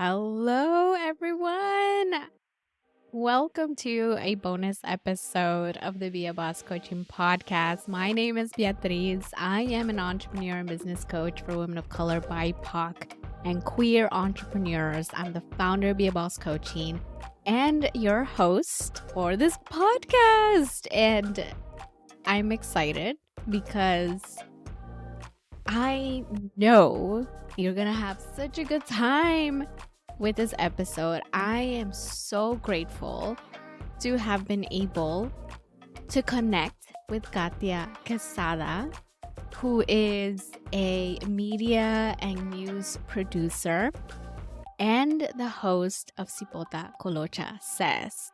Hello, everyone. Welcome to a bonus episode of the Be a Boss Coaching Podcast. My name is Beatriz. I am an entrepreneur and business coach for women of color, BIPOC, and queer entrepreneurs. I'm the founder of Be a Boss Coaching and your host for this podcast. And I'm excited because I know you're going to have such a good time with this episode. I am so grateful to have been able to connect with Katya Quesada, who is a media and news producer and the host of Sipota Colocha Says.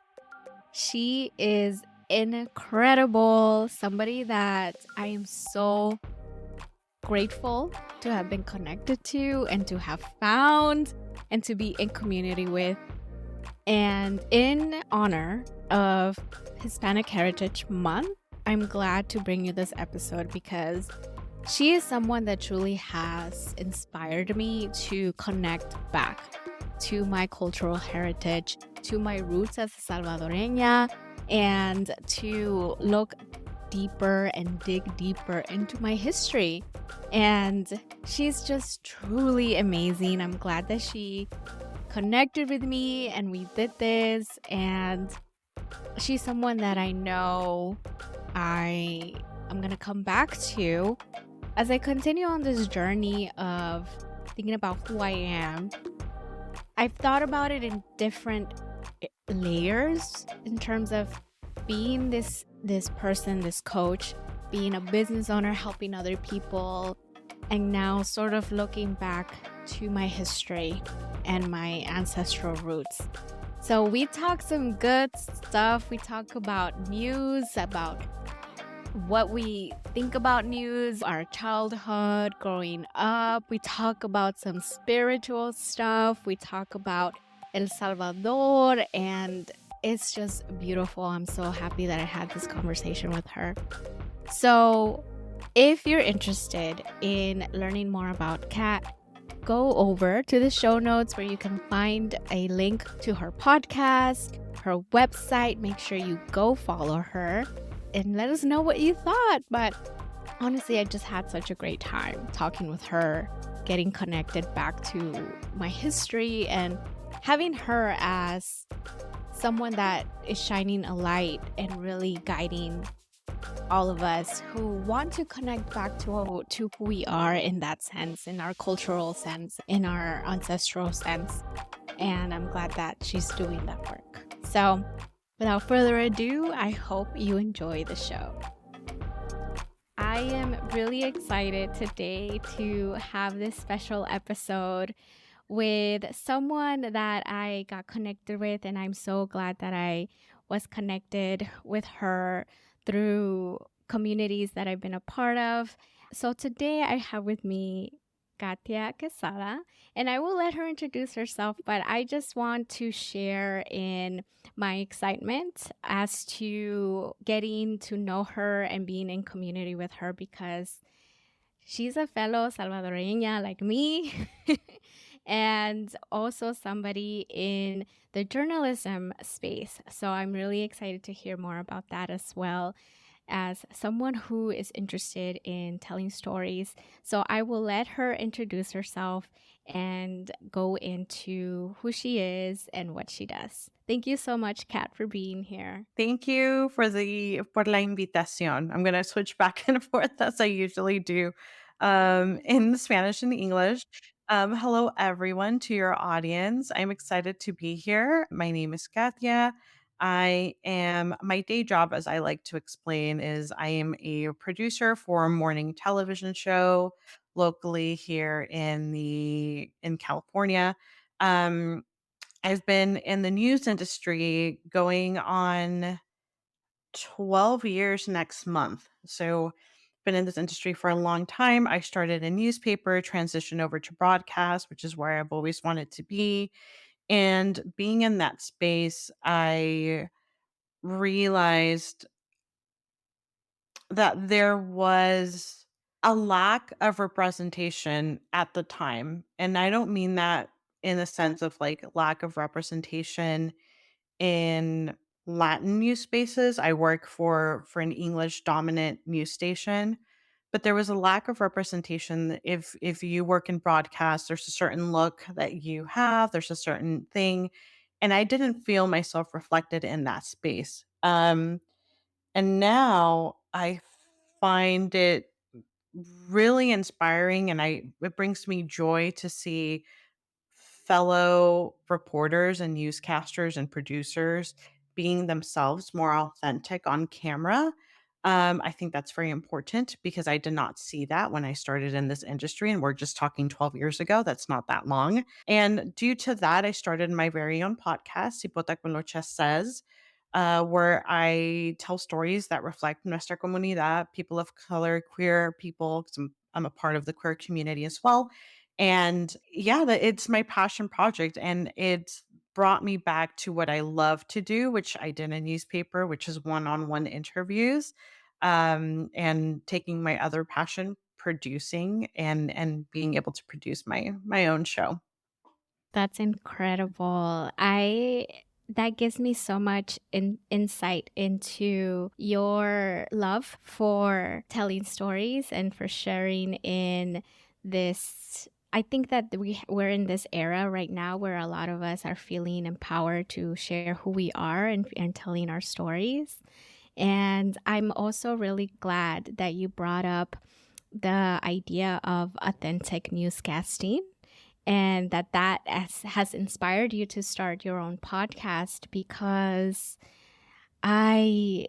She is incredible, somebody that I am so grateful to have been connected to and to have found and to be in community with. And in honor of Hispanic Heritage Month, I'm glad to bring you this episode because she is someone that truly has inspired me to connect back to my cultural heritage, to my roots as a Salvadoreña, and to look deeper and dig deeper into my history. And she's just truly amazing. I'm glad that she connected with me and we did this. And she's someone that I know I'm going to come back to as I continue on this journey of thinking about who I am. I've thought about it in different layers in terms of being this person, this coach, being a business owner, helping other people, and now sort of looking back to my history and my ancestral roots. So we talk some good stuff. We talk about news, about what we think about news, our childhood, growing up. We talk about some spiritual stuff. We talk about El Salvador, and it's just beautiful. I'm so happy that I had this conversation with her. So, if you're interested in learning more about Kat, go over to the show notes where you can find a link to her podcast, her website. Make sure you go follow her and let us know what you thought. But honestly, I just had such a great time talking with her, getting connected back to my history, and having her as someone that is shining a light and really guiding all of us who want to connect back to who we are in that sense, in our cultural sense, in our ancestral sense. And I'm glad that she's doing that work. So without further ado, I hope you enjoy the show. I am really excited today to have this special episode with someone that I got connected with, and I'm so glad that I was connected with her through communities that I've been a part of. So today I have with me Katya Quesada, and I will let her introduce herself, but I just want to share in my excitement as to getting to know her and being in community with her because she's a fellow Salvadoreña like me and also somebody in the journalism space. So I'm really excited to hear more about that as well as someone who is interested in telling stories. So I will let her introduce herself and go into who she is and what she does. Thank you so much, Kat, for being here. Thank you for the por la invitación. I'm gonna switch back and forth as I usually do, in Spanish and English. Hello, everyone, to your audience. I'm excited to be here. My name is Katya. My day job, as I like to explain, is I am a producer for a morning television show locally here in California. Um, I've been in the news industry going on 12 years next month. So, been in this industry for a long time. I started a newspaper, transitioned over to broadcast, which is where I've always wanted to be. And being in that space, I realized that there was a lack of representation at the time. And I don't mean that in the sense of like lack of representation in Latin news spaces. I work for an English dominant news station, but there was a lack of representation. If you work in broadcast, there's a certain look that you have, there's a certain thing, and I didn't feel myself reflected in that space. And now I find it really inspiring, and I it brings me joy to see fellow reporters and newscasters and producers being themselves more authentic on camera. I think that's very important because I did not see that when I started in this industry. And we're just talking 12 years ago. That's not that long. And due to that, I started my very own podcast, Hipota Colocha Says, where I tell stories that reflect nuestra comunidad, people of color, queer people, 'cause I'm a part of the queer community as well. And yeah, it's my passion project, and it's brought me back to what I love to do, which I did in newspaper, which is one-on-one interviews, and taking my other passion, producing and being able to produce my own show. That's incredible. I That gives me so much insight into your love for telling stories and for sharing in this. I think that we're in this era right now where a lot of us are feeling empowered to share who we are and telling our stories. And I'm also really glad that you brought up the idea of authentic newscasting and has inspired you to start your own podcast because I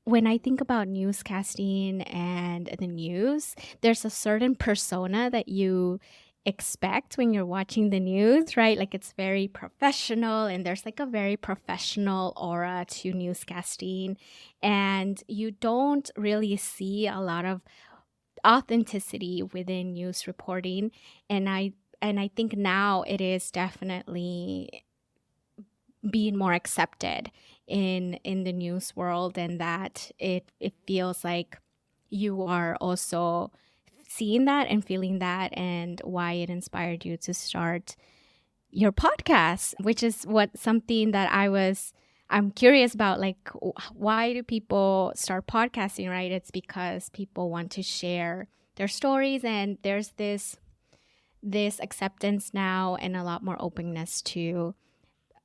when I think about newscasting and the news, there's a certain persona that you expect when you're watching the news, right? Like it's very professional and there's like a very professional aura to newscasting. And you don't really see a lot of authenticity within news reporting. And I think now it is definitely being more accepted in the news world, and that it feels like you are also seeing that and feeling that, and why it inspired you to start your podcast, which is what something that I'm curious about. Like, why do people start podcasting, right? It's because people want to share their stories, and there's this acceptance now and a lot more openness to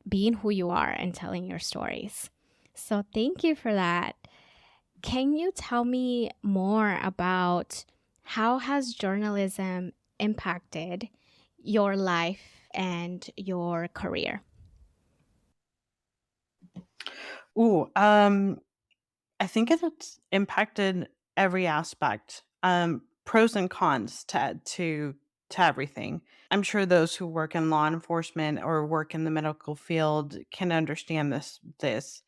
being who you are and telling your stories. So thank you for that. Can you tell me more about how has journalism impacted your life and your career? Ooh, I think it's impacted every aspect. Pros and cons to everything. I'm sure those who work in law enforcement or work in the medical field can understand this.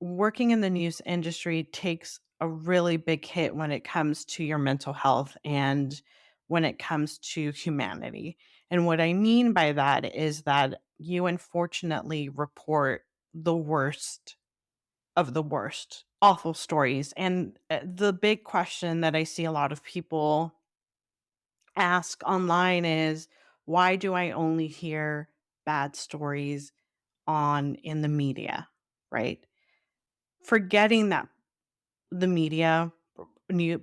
Working in the news industry takes a really big hit when it comes to your mental health and when it comes to humanity. And what I mean by that is that you unfortunately report the worst of the worst awful stories. And the big question that I see a lot of people ask online is, why do I only hear bad stories on in the media, right? Forgetting that the media,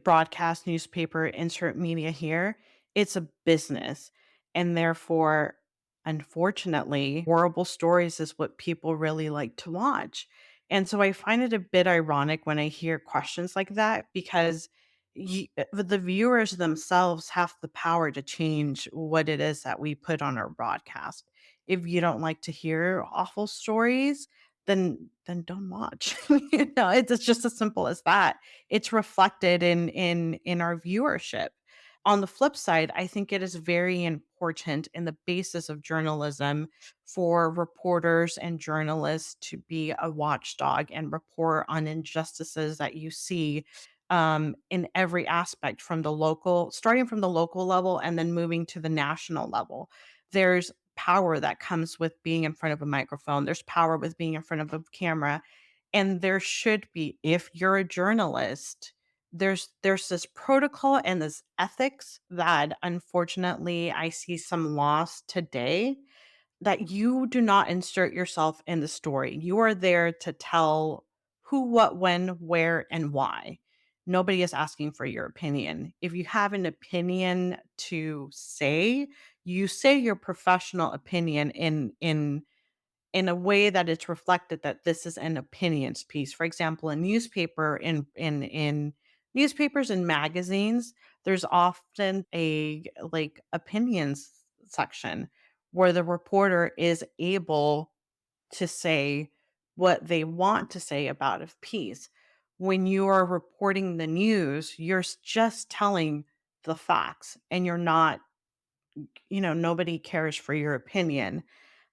broadcast, newspaper, insert media here, it's a business. And therefore, unfortunately, horrible stories is what people really like to watch. And so I find it a bit ironic when I hear questions like that because the viewers themselves have the power to change what it is that we put on our broadcast. If you don't like to hear awful stories, then don't watch. It's just as simple as that. It's reflected in our viewership. On the flip side, I think it is very important in the basis of journalism for reporters and journalists to be a watchdog and report on injustices that you see in every aspect from the local, starting from the local level and then moving to the national level. There's power that comes with being in front of a microphone. There's power with being in front of a camera. And there should be, if you're a journalist, there's this protocol and this ethics that unfortunately I see some lost today, that you do not insert yourself in the story. You are there to tell who, what, when, where, and why. Nobody is asking for your opinion. If you have an opinion to say, you say your professional opinion in a way that it's reflected that this is an opinions piece. For example, a newspaper in newspapers and magazines, there's often a like opinions section where the reporter is able to say what they want to say about a piece. When you are reporting the news, you're just telling the facts and you're not, nobody cares for your opinion.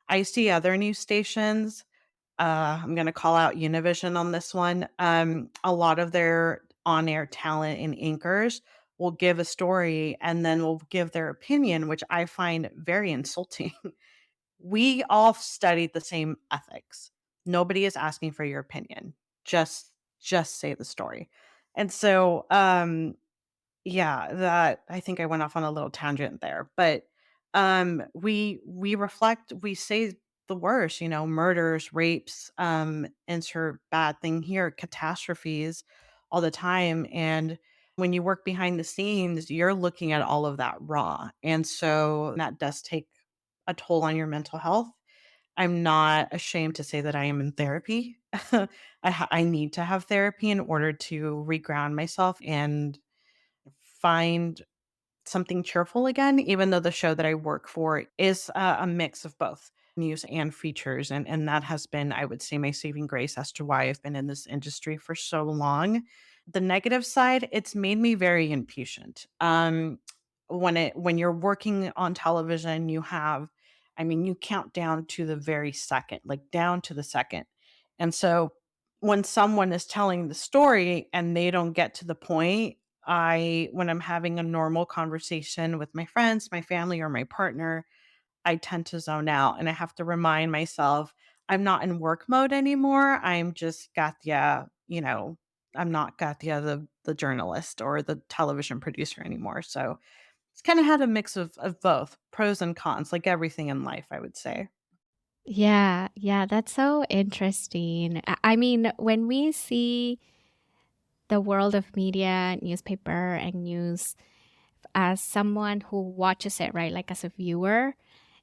I see other news stations. I'm going to call out Univision on this one. A lot of their on air talent and anchors will give a story and then will give their opinion, which I find very insulting. We all studied the same ethics. Nobody is asking for your opinion. Just say the story. And so yeah, that I think I went off on a little tangent there, but we reflect, we say the worst, murders, rapes, insert bad thing here, catastrophes all the time. And when you work behind the scenes, you're looking at all of that raw. And so that does take a toll on your mental health. I'm not ashamed to say that I am in therapy. I need to have therapy in order to reground myself and find something cheerful again, even though the show that I work for is a mix of both news and features. And that has been, I would say, my saving grace as to why I've been in this industry for so long. The negative side, it's made me very impatient. When you're working on television, you count down to the very second, like down to the second. And so when someone is telling the story and they don't get to the point, when I'm having a normal conversation with my friends, my family, or my partner, I tend to zone out and I have to remind myself I'm not in work mode anymore. I'm just Katya, I'm not Katya, the journalist or the television producer anymore. So it's kind of had a mix of both pros and cons, like everything in life, I would say. Yeah, yeah, that's so interesting. I mean, when we see the world of media, newspaper, and news as someone who watches it, right? Like as a viewer,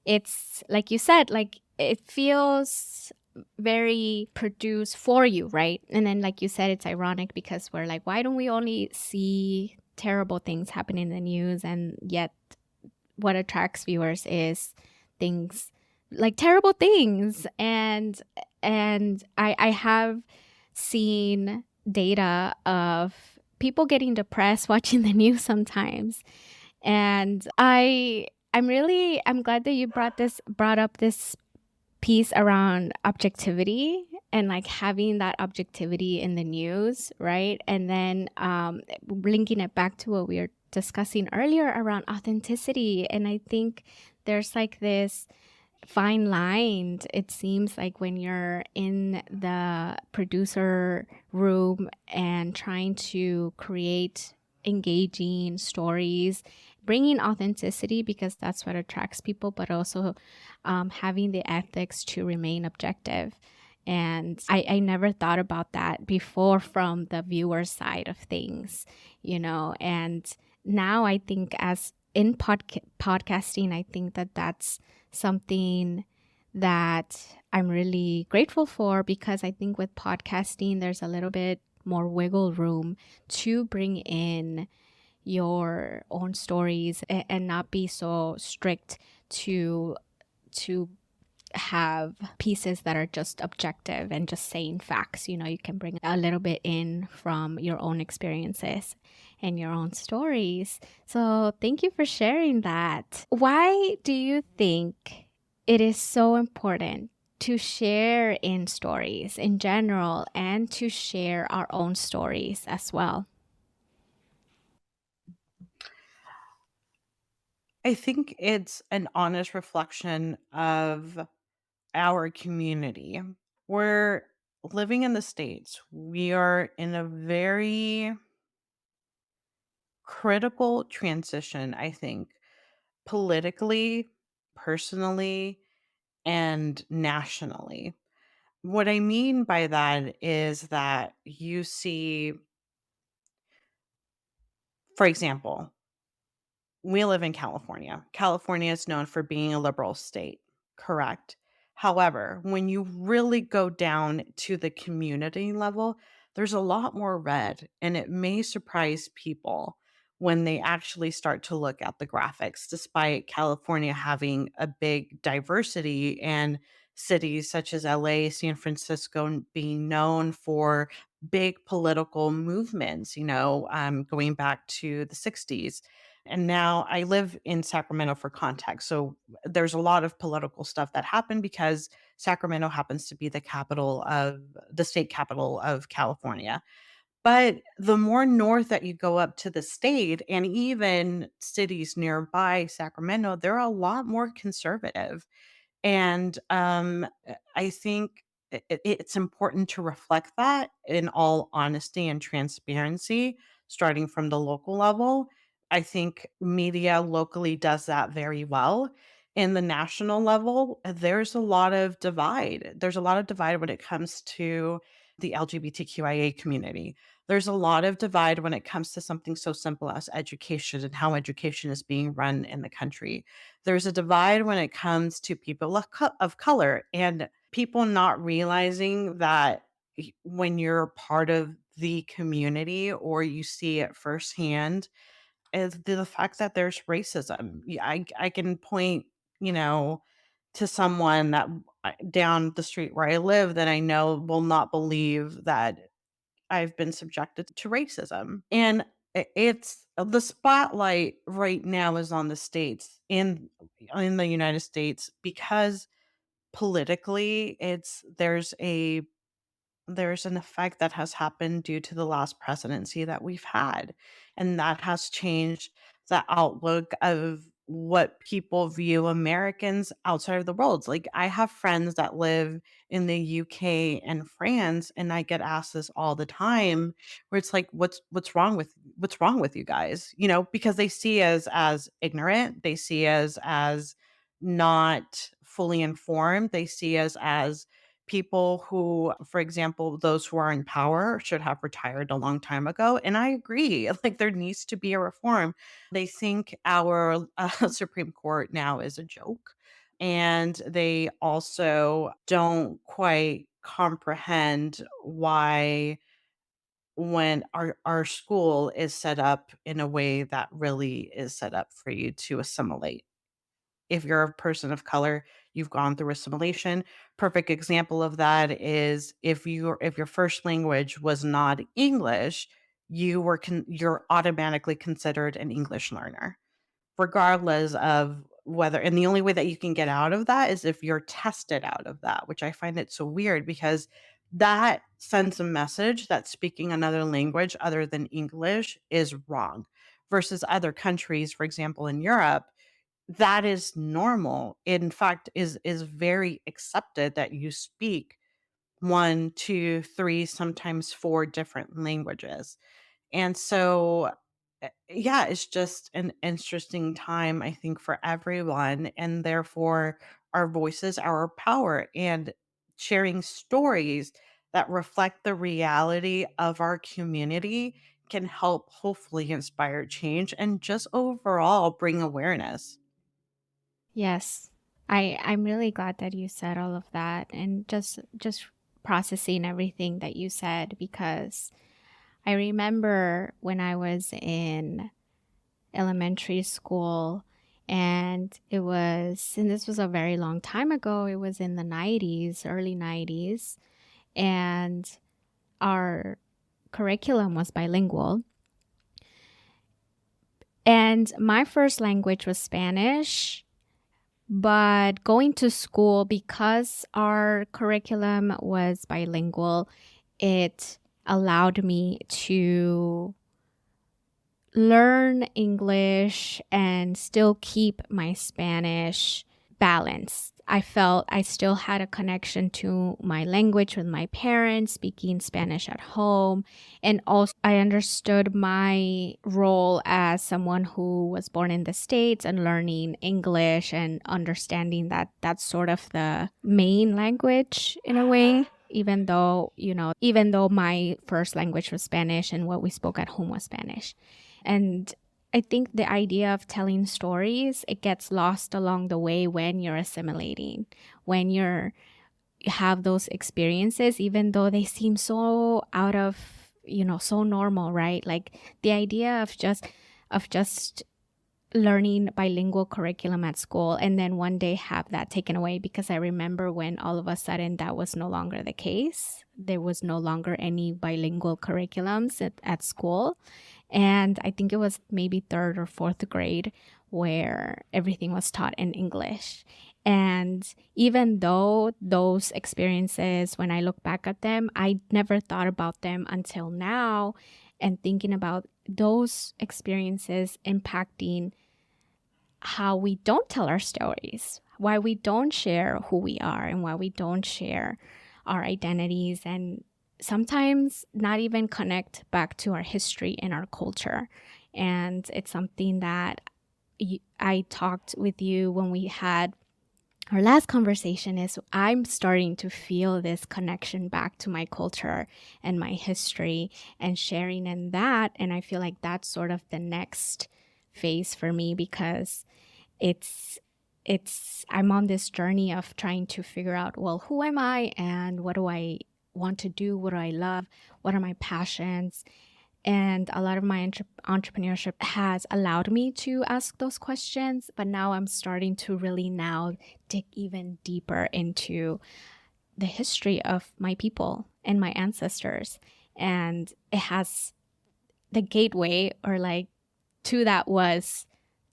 it's like you said, like it feels very produced for you, right? And then, like you said, it's ironic because we're like, why don't we only see terrible things happen in the news? And yet, what attracts viewers is things like terrible things. And I have seen data of people getting depressed watching the news sometimes. And I'm glad that you brought up this piece around objectivity and like having that objectivity in the news, right? And then linking it back to what we were discussing earlier around authenticity. And I think there's like this fine line, it seems like, when you're in the producer room and trying to create engaging stories, bringing authenticity because that's what attracts people, but also having the ethics to remain objective. And I never thought about that before from the viewer side of things, and now I think as in podcasting, I think that that's something that I'm really grateful for, because I think with podcasting, there's a little bit more wiggle room to bring in your own stories and not be so strict to have pieces that are just objective and just saying facts. You can bring a little bit in from your own experiences and your own stories. So, thank you for sharing that. Why do you think it is so important to share in stories in general and to share our own stories as well? I think it's an honest reflection of our community. We're living in the States. We are in a very critical transition, I think, politically, personally, and nationally. What I mean by that is that you see, for example, we live in California. California is known for being a liberal state, correct? However, when you really go down to the community level, there's a lot more red, and it may surprise people when they actually start to look at the graphics, despite California having a big diversity and cities such as LA, San Francisco being known for big political movements, going back to the 60s, and now I live in Sacramento for context. So there's a lot of political stuff that happened because Sacramento happens to be the state capital of California. But the more north that you go up to the state and even cities nearby Sacramento, they're a lot more conservative. And, I think it's important to reflect that in all honesty and transparency, starting from the local level. I think media locally does that very well. In the national level, there's a lot of divide. There's a lot of divide when it comes to the LGBTQIA community. There's a lot of divide when it comes to something so simple as education and how education is being run in the country. There's a divide when it comes to people of color and people not realizing that when you're part of the community or you see it firsthand is the fact that there's racism. I can point, you know, to someone that down the street where I live that I know will not believe that I've been subjected to racism. And it's the spotlight right now is on the states in the United States because politically there's an effect that has happened due to the last presidency that we've had, and that has changed the outlook of what people view Americans outside of the world. Like, I have friends that live in the UK and France, and I get asked this all the time, where it's like, what's wrong with you guys?" Because they see us as ignorant, they see us as not fully informed, they see us as people who, for example, those who are in power should have retired a long time ago. And I agree, like there needs to be a reform. They think our Supreme Court now is a joke. And they also don't quite comprehend why, when our school is set up in a way that really is set up for you to assimilate. If you're a person of color, you've gone through assimilation. Perfect example of that is if your first language was not English, you're automatically considered an English learner, regardless of whether, and the only way that you can get out of that is if you're tested out of that, which I find it so weird because that sends a message that speaking another language other than English is wrong, versus other countries, for example, in Europe, that is normal. In fact, is very accepted that you speak 1, 2, 3, sometimes 4 different languages. And so, yeah, it's just an interesting time, I think, for everyone. And therefore, our voices are our power. And sharing stories that reflect the reality of our community can help hopefully inspire change and just overall bring awareness. Yes. I'm really glad that you said all of that and just processing everything that you said because I remember when I was in elementary school and this was a very long time ago. It was in the 90s, early 90s, and our curriculum was bilingual. And my first language was Spanish. But going to school, because our curriculum was bilingual, it allowed me to learn English and still keep my Spanish balanced. I felt I still had a connection to my language with my parents, speaking Spanish at home. And also, I understood my role as someone who was born in the States and learning English and understanding that that's sort of the main language in a way. Even though my first language was Spanish and what we spoke at home was Spanish. And I think the idea of telling stories, it gets lost along the way when you're assimilating, when you have those experiences, even though they seem so out of, so normal, right? Like the idea of just learning bilingual curriculum at school and then one day have that taken away, because I remember when all of a sudden that was no longer the case. There was no longer any bilingual curriculums at school. And I think it was maybe third or fourth grade where everything was taught in English. And even though those experiences, when I look back at them, I never thought about them until now, and thinking about those experiences impacting how we don't tell our stories, why we don't share who we are, and why we don't share our identities, and sometimes not even connect back to our history and our culture. And it's something that I talked with you when we had our last conversation. Is I'm starting to feel this connection back to my culture and my history and sharing in that. And I feel like that's sort of the next phase for me, because it's I'm on this journey of trying to figure out, well, who am I and what do I want to do? What do I love? What are my passions? And a lot of my entrepreneurship has allowed me to ask those questions, but now I'm starting to really now dig even deeper into the history of my people and my ancestors. And it has the gateway, or like, to that was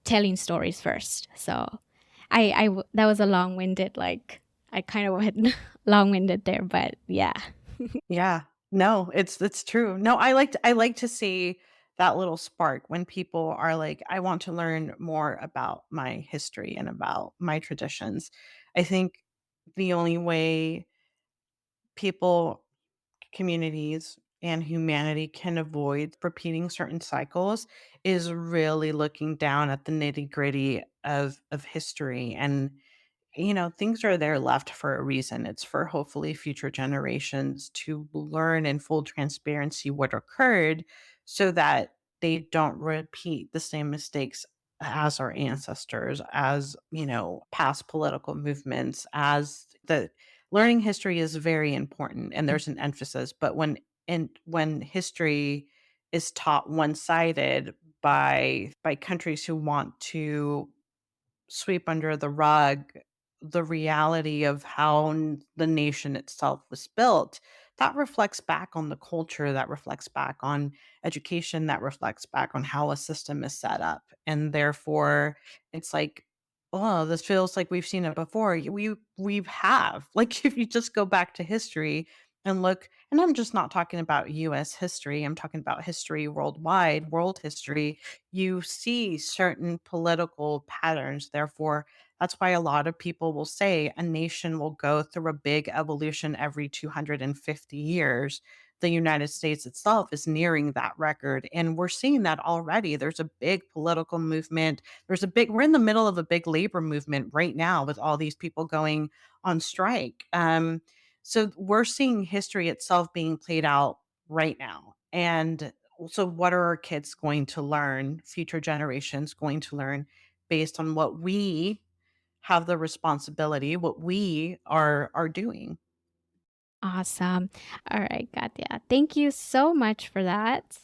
telling stories first. So that was a long-winded, like, I kind of went long-winded there, but yeah. Yeah. No, it's true. No, I like to see that little spark when people are like, I want to learn more about my history and about my traditions. I think the only way people, communities, and humanity can avoid repeating certain cycles is really looking down at the nitty-gritty of history. And things are there left for a reason. It's for hopefully future generations to learn in full transparency what occurred so that they don't repeat the same mistakes as our ancestors, as, past political movements, as the learning history is very important and there's an emphasis. But when history is taught one-sided by countries who want to sweep under the rug the reality of how the nation itself was built, that reflects back on the culture, that reflects back on education, that reflects back on how a system is set up. And therefore, it's like, oh, this feels like we've seen it before. We have. Like, if you just go back to history and look, and I'm just not talking about US history, I'm talking about history worldwide, world history, you see certain political patterns. Therefore, that's why a lot of people will say a nation will go through a big evolution every 250 years. The United States itself is nearing that record. And we're seeing that already. There's a big political movement. We're in the middle of a big labor movement right now with all these people going on strike. So we're seeing history itself being played out right now. And so, what are our kids going to learn, future generations going to learn based on what we have the responsibility, what we are doing? Awesome. All right, Katya. Thank you so much for that.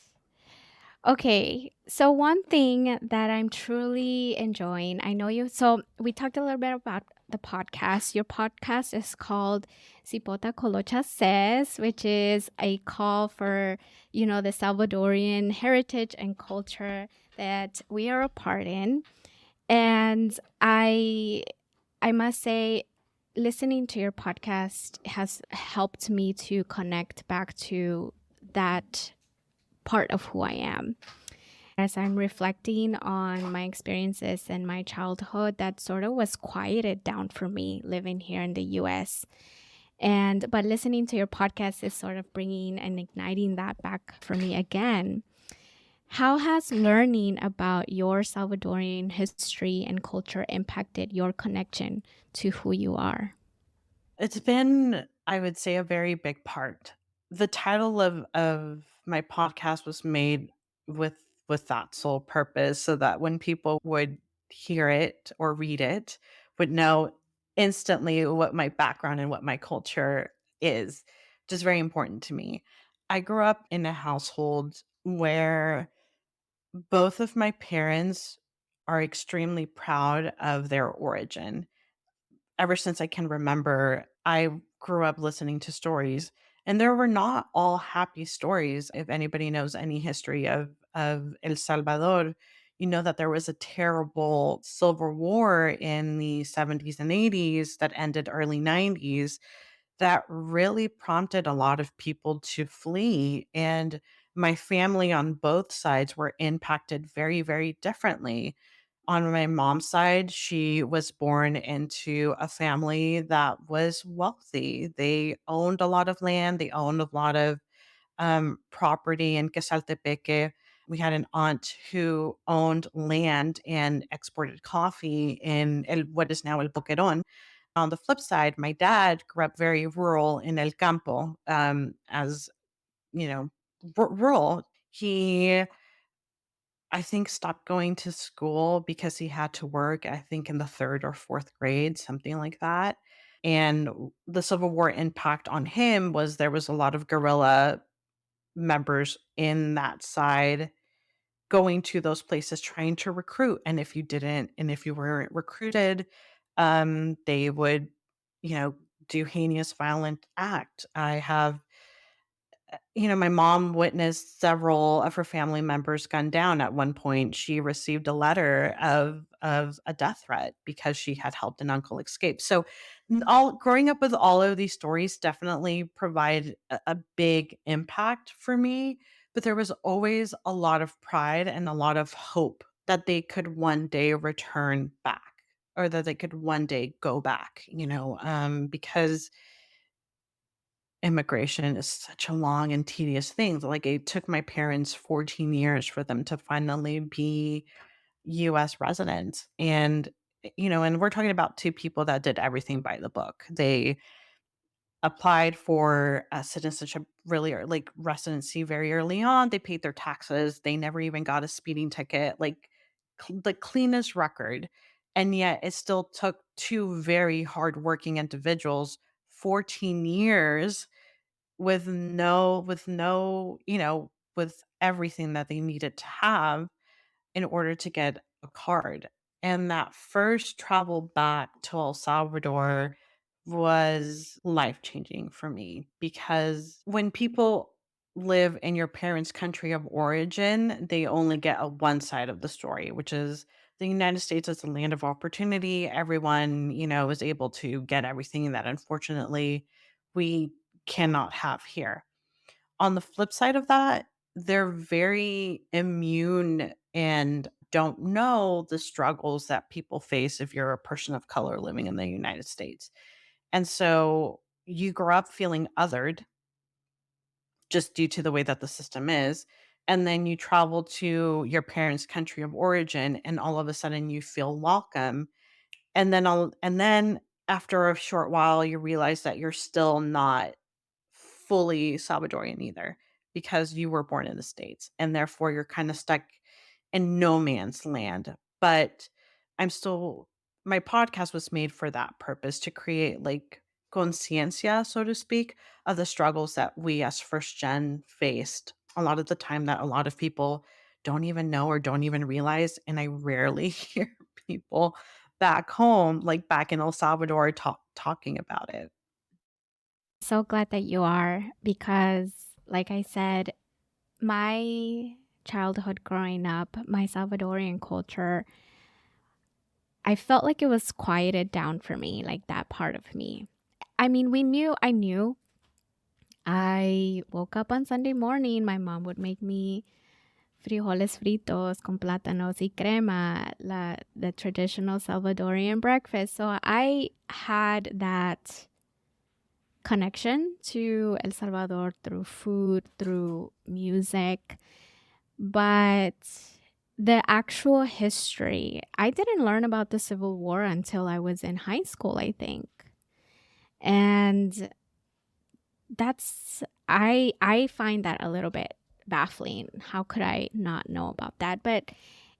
Okay, so one thing that I'm truly enjoying, I know you, so we talked a little bit about the podcast. Your podcast is called Cipota Colocha Says, which is a call for, the Salvadorian heritage and culture that we are a part in. And I must say, listening to your podcast has helped me to connect back to that part of who I am. As I'm reflecting on my experiences in my childhood, that sort of was quieted down for me living here in the US. And but listening to your podcast is sort of bringing and igniting that back for me again. How has learning about your Salvadorian history and culture impacted your connection to who you are? It's been, I would say, a very big part. The title of my podcast was made with that sole purpose so that when people would hear it or read it, would know instantly what my background and what my culture is, which is very important to me. I grew up in a household where both of my parents are extremely proud of their origin. Ever since I can remember, I grew up listening to stories, and there were not all happy stories. If anybody knows any history of El Salvador, you know that there was a terrible civil war in the 70s and 80s that ended early 90s that really prompted a lot of people to flee, and my family on both sides were impacted very, very differently. On my mom's side, she was born into a family that was wealthy. They owned a lot of land, they owned a lot of property in Quesaltepeque. We had an aunt who owned land and exported coffee in what is now El Boquerón. On the flip side, my dad grew up very rural in El Campo, as you know, rural. He, I think, stopped going to school because he had to work, I think, in the third or fourth grade, something like that. And the Civil War impact on him was there was a lot of guerrilla members in that side going to those places trying to recruit. And if you didn't, and if you weren't recruited, they would, you know, do heinous violent act. I have my mom witnessed several of her family members gunned down. At one point, she received a letter of a death threat because she had helped an uncle escape. So, all growing up with all of these stories definitely provide a big impact for me. But there was always a lot of pride and a lot of hope that they could one day return back, or that they could one day go back. Because immigration is such a long and tedious thing. Like, it took my parents 14 years for them to finally be US residents. And, and we're talking about two people that did everything by the book. They applied for citizenship really like residency very early on. They paid their taxes. They never even got a speeding ticket, like the cleanest record. And yet it still took two very hardworking individuals 14 years with everything that they needed to have in order to get a card. And that first travel back to El Salvador was life-changing for me, because when people live in your parents' country of origin, they only get a one side of the story, which is the United States is a land of opportunity. Everyone, is able to get everything that unfortunately we cannot have here. On the flip side of that, they're very immune and don't know the struggles that people face if you're a person of color living in the United States. And so you grow up feeling othered just due to the way that the system is. And then you travel to your parents' country of origin, and all of a sudden you feel welcome. And then after a short while you realize that you're still not fully Salvadorian either, because you were born in the States, and therefore you're kind of stuck in no man's land. But I'm still my podcast was made for that purpose, to create like conciencia, so to speak, of the struggles that we as first gen faced a lot of the time, that a lot of people don't even know or don't even realize. And I rarely hear people back home, like back in El Salvador, talking about it. So glad that you are because, like I said, my childhood growing up, my Salvadorian culture, I felt like it was quieted down for me, like that part of me. I mean, I knew. I woke up on Sunday morning, my mom would make me frijoles fritos con plátanos y crema, the traditional Salvadorian breakfast. So I had that connection to El Salvador through food, through music, but the actual history, I didn't learn about the Civil War until I was in high school, I think. And I find that a little bit baffling. How could I not know about that? But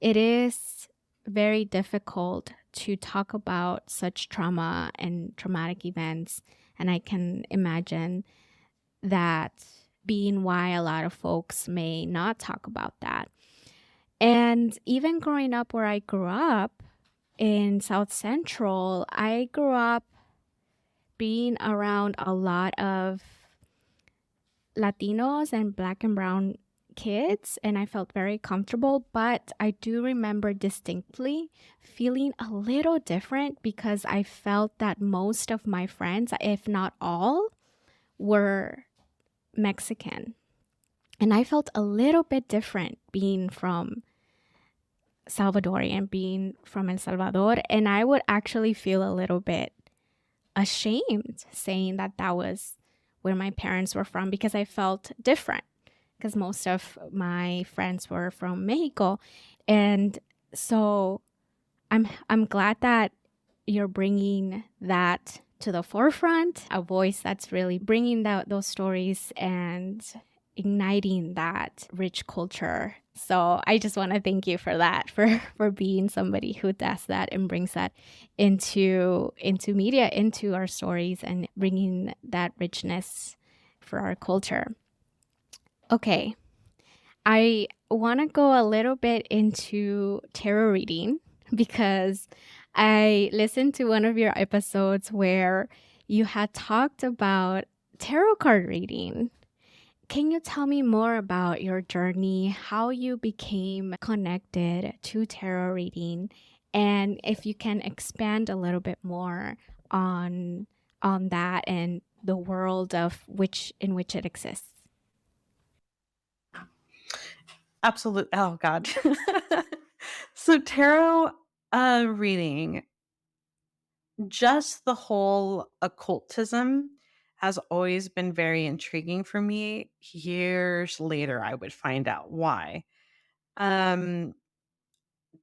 it is very difficult to talk about such trauma and traumatic events, and I can imagine that being why a lot of folks may not talk about that. And even growing up where I grew up in South Central, I grew up being around a lot of Latinos and black and brown kids, and I felt very comfortable. But I do remember distinctly feeling a little different because I felt that most of my friends, if not all, were Mexican. And I felt a little bit different being from Salvadorian, being from El Salvador. And I would actually feel a little bit ashamed saying that that was where my parents were from because I felt different because most of my friends were from Mexico. And so I'm glad that you're bringing that to the forefront, a voice that's really bringing those stories and igniting that rich culture. So I just want to thank you for that, for being somebody who does that and brings that into media, into our stories, and bringing that richness for our culture. Okay, I want to go a little bit into tarot reading because I listened to one of your episodes where you had talked about tarot card reading. Can you tell me more about your journey, how you became connected to tarot reading, and if you can expand a little bit more on that and the world of which in which it exists? Absolutely. Oh god. So tarot reading, just the whole occultism has always been very intriguing for me. Years later, I would find out why. Um,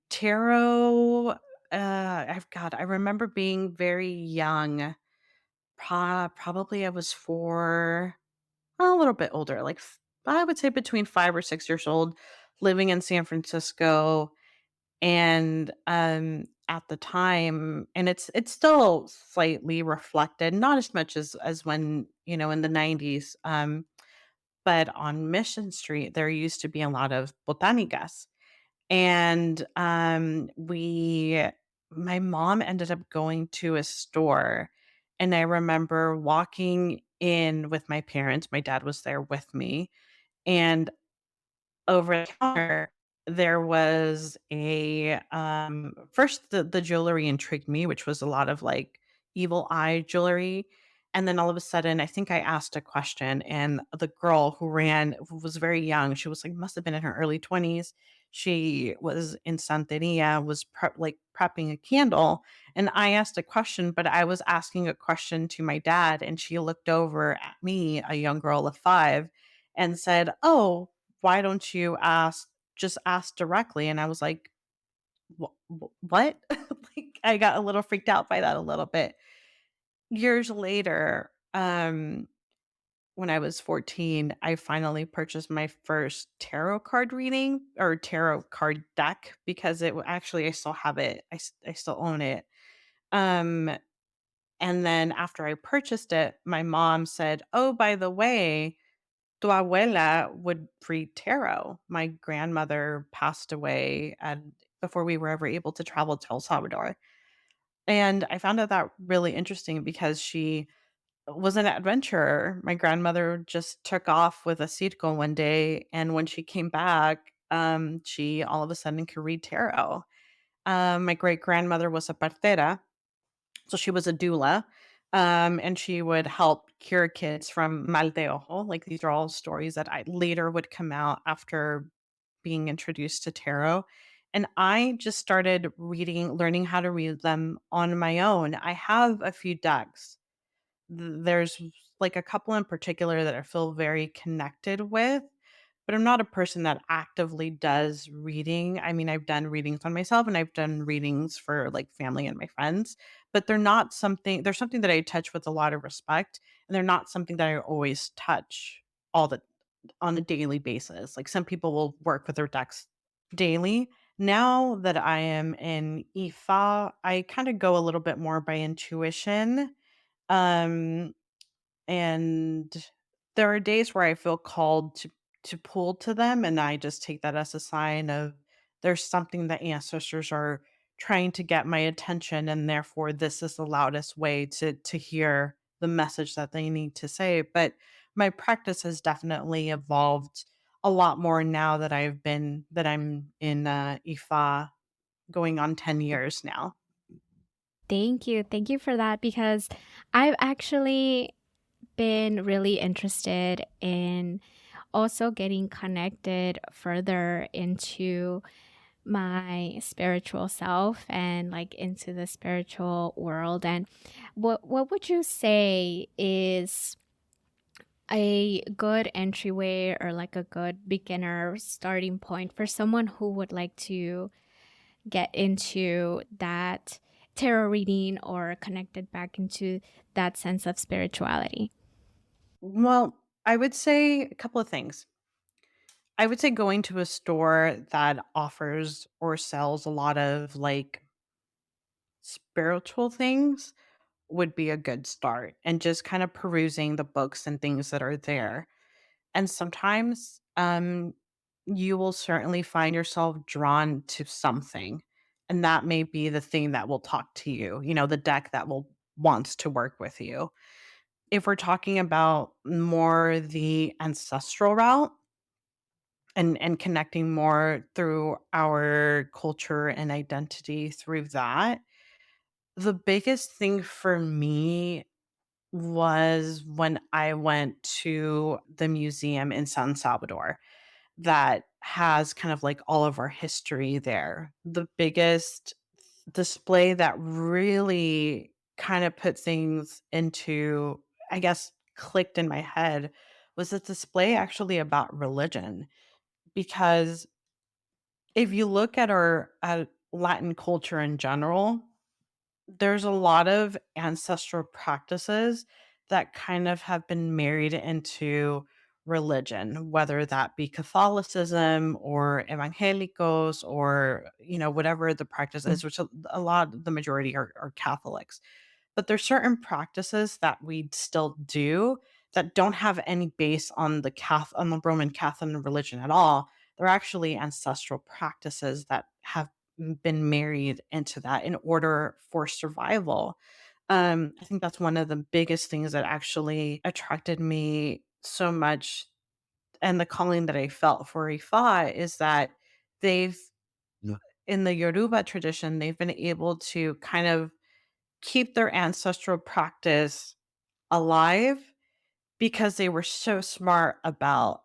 Tarot, I remember being very young. Probably I was 4, a little bit older, like I would say between 5 or 6 years old, living in San Francisco. And, at the time, and it's still slightly reflected, not as much as when, in the 90s, but on Mission Street, there used to be a lot of botanicas. And, my mom ended up going to a store, and I remember walking in with my parents. My dad was there with me, and over the counter, there was first the jewelry intrigued me, which was a lot of, like, evil eye jewelry, and then all of a sudden, I think I asked a question, and the girl who was very young, she was, like, must have been in her early 20s. She was in Santeria, was prepping a candle, and I asked a question, but I was asking a question to my dad, and she looked over at me, a young girl of 5, and said, "Oh, why don't you just ask directly?" And I was like, What?" Like, I got a little freaked out by that a little bit. Years later, when I was 14, I finally purchased my first tarot card reading or tarot card deck because actually, I still have it. I still own it. Um, and then after I purchased it, my mom said, "Oh, by the way, tu abuela would read tarot." My grandmother passed away and before we were ever able to travel to El Salvador. And I found out that really interesting because she was an adventurer. My grandmother just took off with a circo one day, and when she came back, she all of a sudden could read tarot. My great grandmother was a partera, so she was a doula, and she would help cure kids from mal de ojo. Like, these are all stories that I later would come out after, being introduced to tarot. And I just started learning how to read them on my own. I have a few decks. There's like a couple in particular that I feel very connected with, but I'm not a person that actively does reading. I mean, I've done readings on myself and I've done readings for like family and my friends, but they're something that I touch with a lot of respect, and they're not something that I always touch all the on a daily basis. Like some people will work with their decks daily. Now that I am in IFA, I kind of go a little bit more by intuition. Um and there are days where I feel called to pull to them, and I just take that as a sign of there's something that ancestors are trying to get my attention, and therefore this is the loudest way to hear the message that they need to say. But my practice has definitely evolved a lot more now that I'm in IFA going on 10 years now. Thank you. Thank you for that because I've actually been really interested in also getting connected further into my spiritual self and like into the spiritual world. And what would you say is a good entryway or like a good beginner starting point for someone who would like to get into that tarot reading or connected back into that sense of spirituality? Well, I would say a couple of things. I would say going to a store that offers or sells a lot of like spiritual things would be a good start, and just kind of perusing the books and things that are there. And sometimes you will certainly find yourself drawn to something, and that may be the thing that will talk to you, the deck that will wants to work with you. If we're talking about more the ancestral route, and connecting more through our culture and identity through that. The biggest thing for me was when I went to the museum in San Salvador that has kind of like all of our history there. The biggest display that really kind of put things into, I guess, clicked in my head was a display actually about religion, because if you look at our at Latin culture in general, there's a lot of ancestral practices that kind of have been married into religion, whether that be Catholicism or evangelicals or, whatever the practice is, which the majority are Catholics. But there's certain practices that we still do that don't have any base on on the Roman Catholic religion at all. They're actually ancestral practices that have been married into that in order for survival. I think that's one of the biggest things that actually attracted me so much, and the calling that I felt for Ifa is that they've in the Yoruba tradition, they've been able to kind of keep their ancestral practice alive because they were so smart about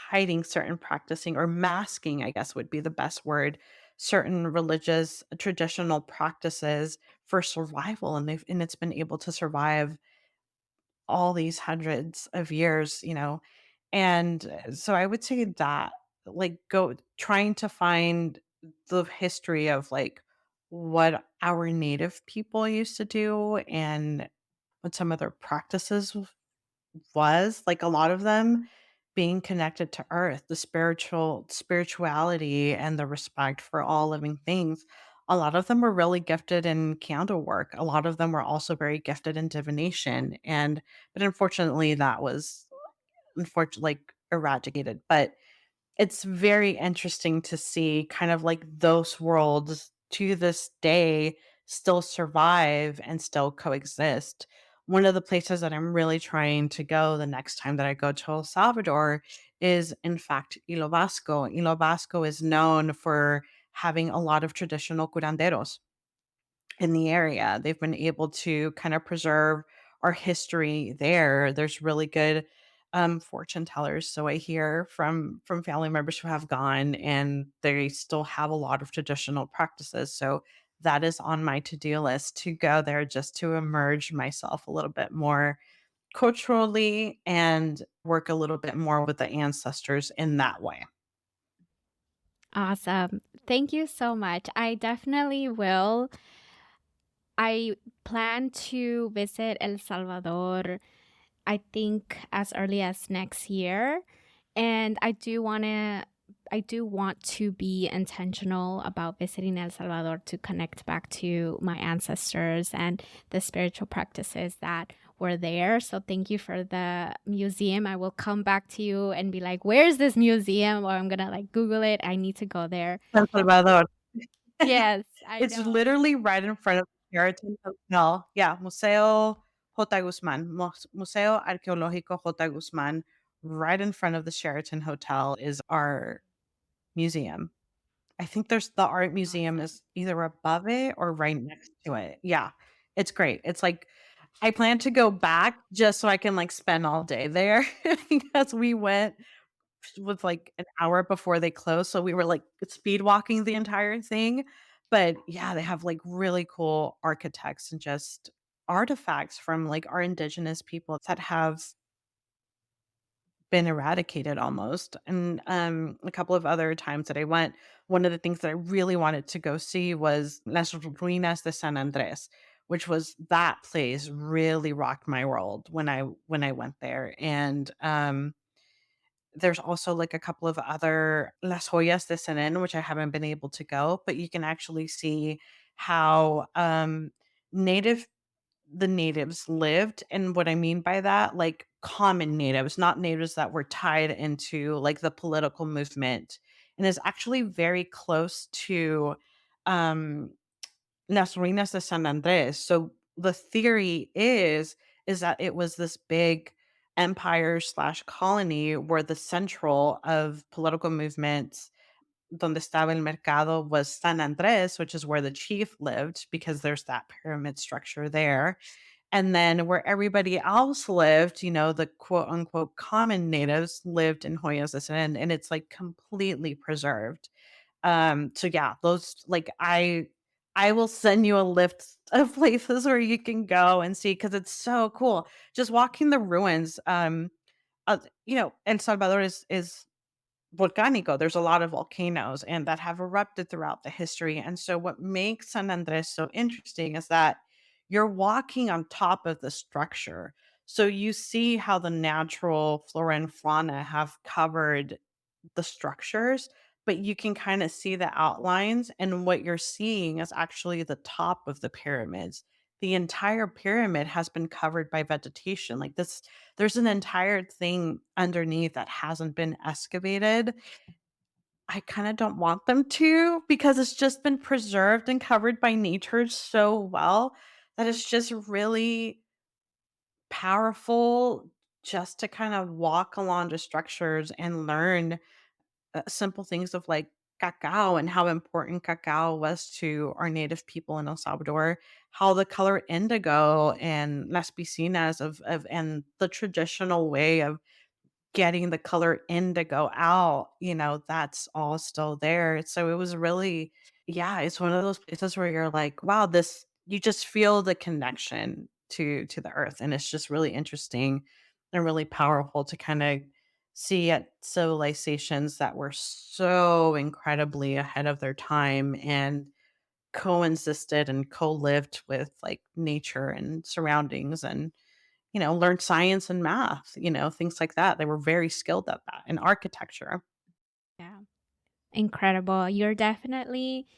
hiding certain practicing or masking, I guess would be the best word, certain religious traditional practices for survival. And it's been able to survive all these hundreds of years, And so I would say that, like, go trying to find the history of like what our native people used to do and what some of their practices was, like, a lot of them being connected to earth, the spirituality and the respect for all living things. A lot of them were really gifted in candle work. A lot of them were also very gifted in divination. But unfortunately that was unfortunately like eradicated. But it's very interesting to see kind of like those worlds to this day still survive and still coexist. One of the places that I'm really trying to go the next time that I go to El Salvador is, in fact, Ilo Vasco. Ilo Vasco is known for having a lot of traditional curanderos in the area. They've been able to kind of preserve our history there. There's really good fortune tellers, so I hear from family members who have gone, and they still have a lot of traditional practices, so that is on my to-do list to go there just to immerse myself a little bit more culturally and work a little bit more with the ancestors in that way. Awesome. Thank you so much. I definitely will. I plan to visit El Salvador, I think as early as next year. And I do want to be intentional about visiting El Salvador to connect back to my ancestors and the spiritual practices that were there. So thank you for the museum. I will come back to you and be like, "Where's this museum?" Or I'm going to like Google it. I need to go there. San Salvador. Yes, I It's know. literally right in front of the Sheraton Hotel. Yeah, Museo J. Guzman, Museo Arqueológico J. Guzman, right in front of the Sheraton Hotel is our museum. I think there's the art museum Awesome. is either above it or right next to it. Yeah, it's great. It's like I plan to go back just so I can, like, spend all day there because we went with, like, an hour before they closed, so we were, like, speed walking the entire thing, but, yeah, they have, like, really cool architects and just artifacts from, like, our indigenous people that have been eradicated almost, and, a couple of other times that I went, one of the things that I really wanted to go see was Las Ruinas de San Andrés, which was that place really rocked my world when I went there, and, there's also, like, a couple of other Las Joyas de Senen, which I haven't been able to go, but you can actually see how, native the natives lived, and what I mean by that, like, common natives, not natives that were tied into, like, the political movement, and is actually very close to, um Las Ruinas de San Andrés. So the theory is that it was this big empire slash colony where the central of political movements donde estaba el mercado was San Andrés, which is where the chief lived because there's that pyramid structure there. And then where everybody else lived, the quote unquote common natives lived in Hoyos de San, and it's like completely preserved. So yeah, those like I will send you a list of places where you can go and see because it's so cool. Just walking the ruins, El Salvador is volcanico. There's a lot of volcanoes and that have erupted throughout the history. And so what makes San Andres so interesting is that you're walking on top of the structure. So you see how the natural flora and fauna have covered the structures, but you can kind of see the outlines, and what you're seeing is actually the top of the pyramids. The entire pyramid has been covered by vegetation. Like this, there's an entire thing underneath that hasn't been excavated. I kind of don't want them to because it's just been preserved and covered by nature so well that it's just really powerful just to kind of walk along the structures and learn simple things of like cacao and how important cacao was to our native people in El Salvador, how the color indigo and las piscinas of and the traditional way of getting the color indigo out, that's all still there. So it was really, yeah, it's one of those places where you're like, wow, this you just feel the connection to the earth. And it's just really interesting and really powerful to kind of see at civilizations that were so incredibly ahead of their time and coexisted and co-lived with like nature and surroundings and learned science and math, things like that. They were very skilled at that, and architecture. Yeah. Incredible. You're definitely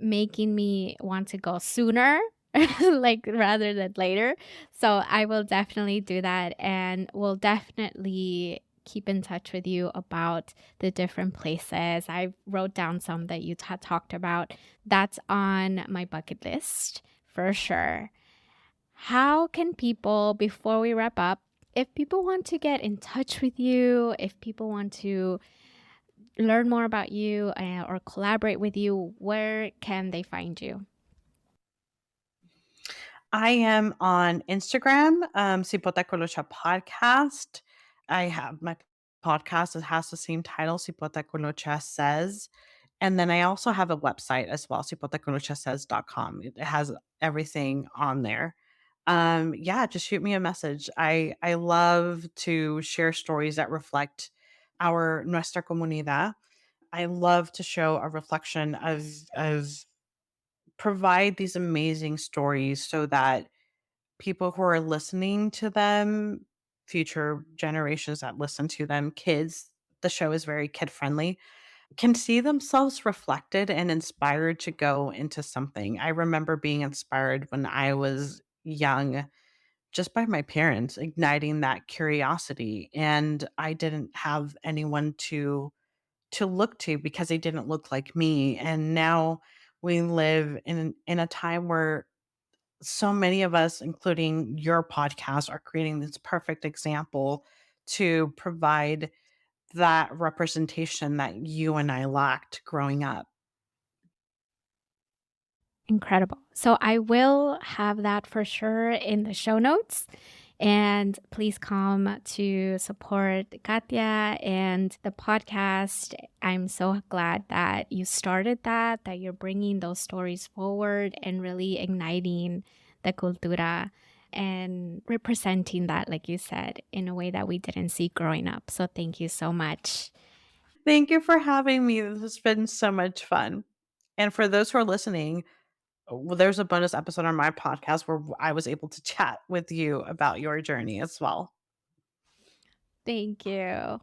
making me want to go sooner, like rather than later. So I will definitely do that and will definitely keep in touch with you about the different places. I wrote down some that you talked about. That's on my bucket list for sure. How can people, before we wrap up, if people want to get in touch with you, if people want to learn more about you or collaborate with you, where can they find you? I am on Instagram, Cipota Colocha Podcast. I have my podcast, it has the same title, Si Potacolocha Says, and then I also have a website as well, sipotacolochasays.com. It has everything on there. Yeah, just shoot me a message. I love to share stories that reflect our nuestra comunidad. I love to show a reflection of provide these amazing stories so that people who are listening to them, future generations that listen to them, kids, the show is very kid friendly, can see themselves reflected and inspired to go into something. I remember being inspired when I was young just by my parents igniting that curiosity, and I didn't have anyone to look to because they didn't look like me. And now we live in a time where so many of us, including your podcast, are creating this perfect example to provide that representation that you and I lacked growing up. Incredible. So I will have that for sure in the show notes. And please come to support Katya and the podcast. I'm so glad that you started that you're bringing those stories forward and really igniting the cultura and representing that, like you said, in a way that we didn't see growing up. So thank you so much. Thank you for having me. This has been so much fun. And for those who are listening, well, there's a bonus episode on my podcast where I was able to chat with you about your journey as well. Thank you.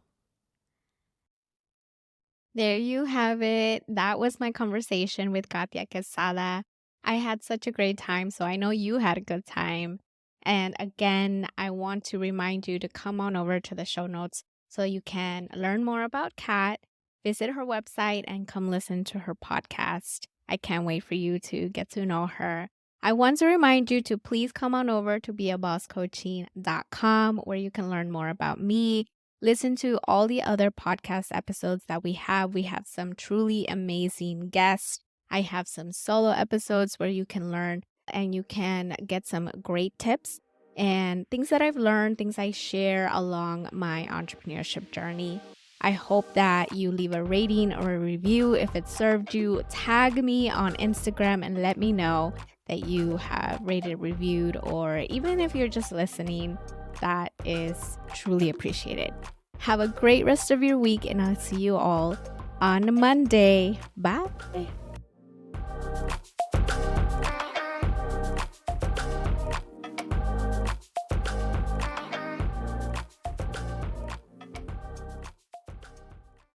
There you have it. That was my conversation with Katya Quesada. I had such a great time, so I know you had a good time. And again, I want to remind you to come on over to the show notes so you can learn more about Kat, visit her website, and come listen to her podcast. I can't wait for you to get to know her. I want to remind you to please come on over to beabosscoaching.com where you can learn more about me. Listen to all the other podcast episodes that we have. We have some truly amazing guests. I have some solo episodes where you can learn and you can get some great tips and things that I've learned, things I share along my entrepreneurship journey. I hope that you leave a rating or a review if it served you. Tag me on Instagram and let me know that you have rated, reviewed, or even if you're just listening, that is truly appreciated. Have a great rest of your week, and I'll see you all on Monday. Bye.